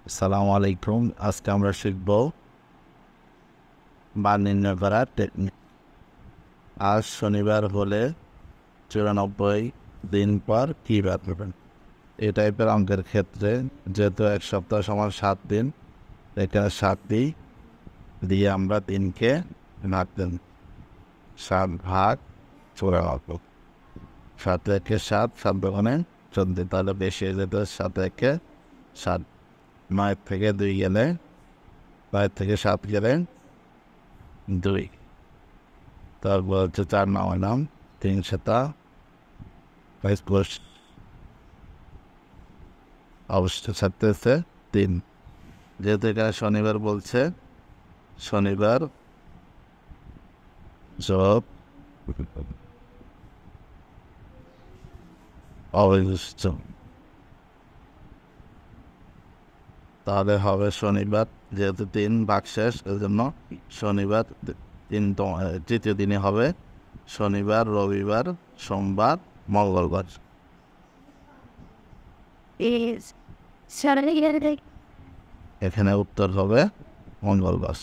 আসসালামু আলাইকুম। আজকে আমরা শিখব মান নির্ণয় করার টেকনিক। আজ শনিবার হলে 94 দিন পর কী বার পাবেন? এই টাইপের অঙ্কের ক্ষেত্রে যেহেতু এক সপ্তাহ সমান 7 দিন, এখানে 7 দিয়ে আমরা দিনকে ভাগ দেন, 7 ভাগ 84। 7 একে 7, 7 দোকানে 14, তাহলে বেশি হয়ে যেত 7 একে 7। 9 থেকে 2 গেলে, 9 থেকে 7 গেলে 2, তারপর হচ্ছে 4 নামাইলাম, 3 7 22, অবশ্যই থাকতেছে 3। যেহেতু এখানে শনিবার বলছে, শনিবার যোগ অবশিষ্ট, তাহলে হবে শনিবার, যেহেতু 3 ভাগ শেষ, এর জন্য শনিবার 3তম তৃতীয় দিনে হবে শনিবার, রবিবার, সোমবার, মঙ্গলবার। is Saturday. এখানে উত্তর হবে মঙ্গলবার।